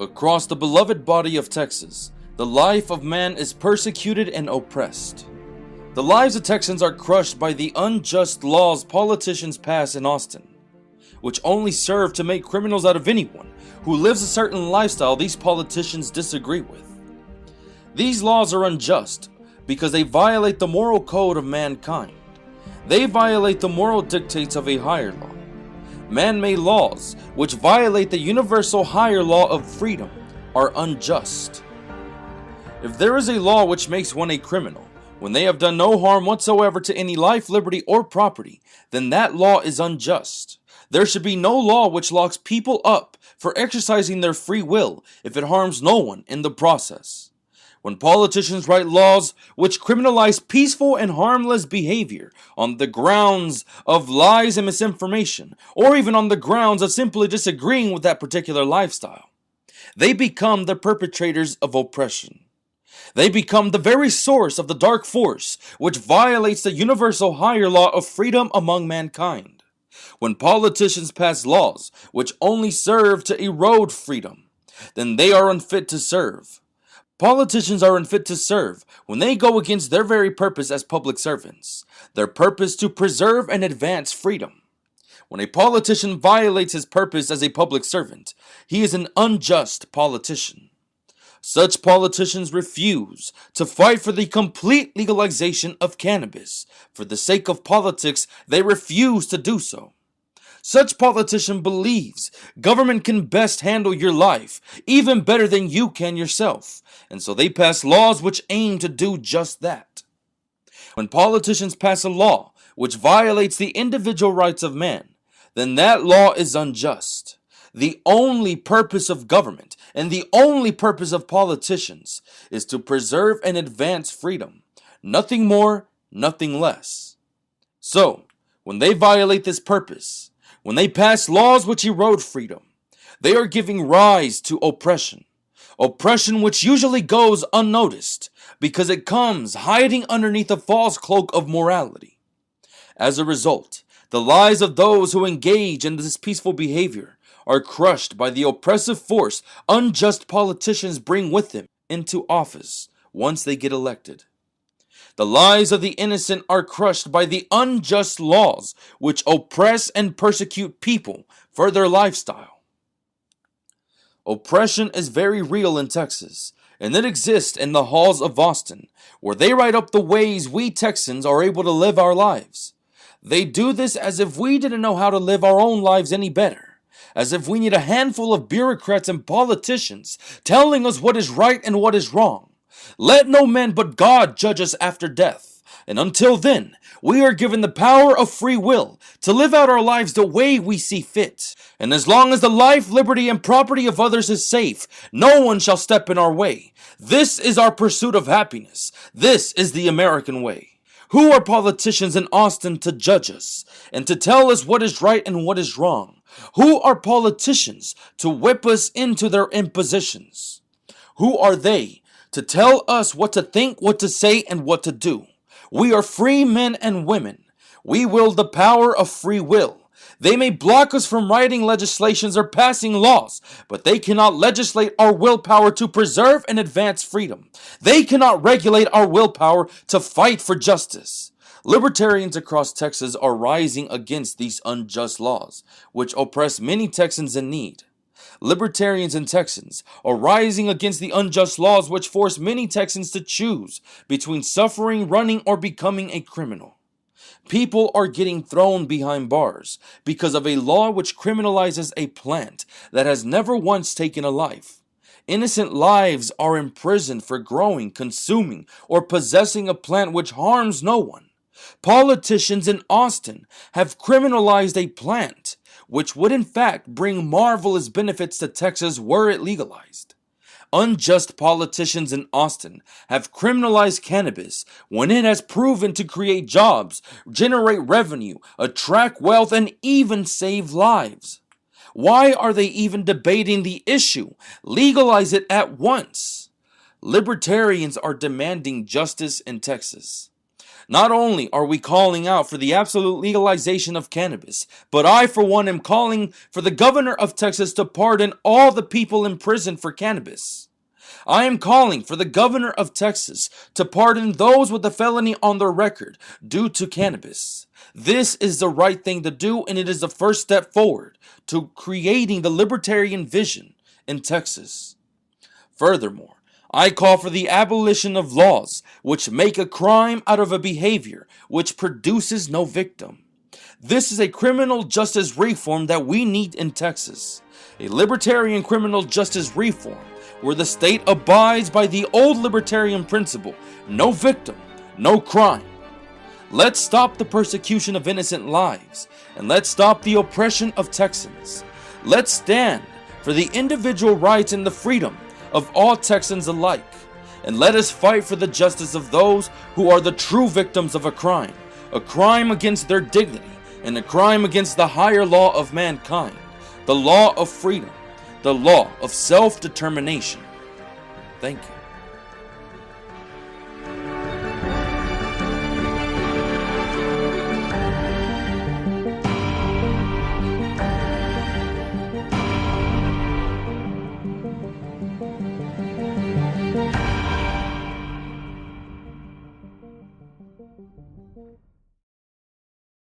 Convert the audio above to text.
Across the beloved body of Texas, the life of man is persecuted and oppressed. The lives of Texans are crushed by the unjust laws politicians pass in Austin, which only serve to make criminals out of anyone who lives a certain lifestyle these politicians disagree with. These laws are unjust because they violate the moral code of mankind. They violate the moral dictates of a higher law. Man-made laws, which violate the universal higher law of freedom, are unjust. If there is a law which makes one a criminal, when they have done no harm whatsoever to any life, liberty, or property, then that law is unjust. There should be no law which locks people up for exercising their free will if it harms no one in the process. When politicians write laws which criminalize peaceful and harmless behavior on the grounds of lies and misinformation, or even on the grounds of simply disagreeing with that particular lifestyle, they become the perpetrators of oppression. They become the very source of the dark force which violates the universal higher law of freedom among mankind. When politicians pass laws which only serve to erode freedom, then they are unfit to serve. Politicians are unfit to serve when they go against their very purpose as public servants, their purpose to preserve and advance freedom. When a politician violates his purpose as a public servant, he is an unjust politician. Such politicians refuse to fight for the complete legalization of cannabis. For the sake of politics, they refuse to do so. Such politician believes government can best handle your life, even better than you can yourself, and so they pass laws which aim to do just that. When politicians pass a law which violates the individual rights of man, then that law is unjust. The only purpose of government and the only purpose of politicians is to preserve and advance freedom. Nothing more, nothing less. So, when they violate this purpose, when they pass laws which erode freedom, they are giving rise to oppression. Oppression which usually goes unnoticed because it comes hiding underneath a false cloak of morality. As a result, the lives of those who engage in this peaceful behavior are crushed by the oppressive force unjust politicians bring with them into office once they get elected. The lives of the innocent are crushed by the unjust laws which oppress and persecute people for their lifestyle. Oppression is very real in Texas, and it exists in the halls of Austin, where they write up the ways we Texans are able to live our lives. They do this as if we didn't know how to live our own lives any better, as if we need a handful of bureaucrats and politicians telling us what is right and what is wrong. Let no man but God judge us after death, and until then, we are given the power of free will to live out our lives the way we see fit. And as long as the life, liberty, and property of others is safe, no one shall step in our way. This is our pursuit of happiness. This is the American way. Who are politicians in Austin to judge us and to tell us what is right and what is wrong? Who are politicians to whip us into their impositions? Who are they to tell us what to think, what to say, and what to do? We are free men and women. We wield the power of free will. They may block us from writing legislations or passing laws, but they cannot legislate our willpower to preserve and advance freedom. They cannot regulate our willpower to fight for justice. Libertarians across Texas are rising against these unjust laws, which oppress many Texans in need. Libertarians and Texans are rising against the unjust laws which force many Texans to choose between suffering, running, or becoming a criminal. People are getting thrown behind bars because of a law which criminalizes a plant that has never once taken a life. Innocent lives are imprisoned for growing, consuming, or possessing a plant which harms no one. Politicians in Austin have criminalized a plant which would in fact bring marvelous benefits to Texas were it legalized. Unjust politicians in Austin have criminalized cannabis when it has proven to create jobs, generate revenue, attract wealth, and even save lives. Why are they even debating the issue? Legalize it at once. Libertarians are demanding justice in Texas. Not only are we calling out for the absolute legalization of cannabis, but I, for one, am calling for the governor of Texas to pardon all the people in prison for cannabis. I am calling for the governor of Texas to pardon those with a felony on their record due to cannabis. This is the right thing to do, and it is the first step forward to creating the libertarian vision in Texas. Furthermore, I call for the abolition of laws which make a crime out of a behavior which produces no victim. This is a criminal justice reform that we need in Texas. A libertarian criminal justice reform where the state abides by the old libertarian principle, no victim, no crime. Let's stop the persecution of innocent lives, and let's stop the oppression of Texans. Let's stand for the individual rights and the freedom of all Texans alike, and let us fight for the justice of those who are the true victims of a crime against their dignity, and a crime against the higher law of mankind, the law of freedom, the law of self-determination. Thank you.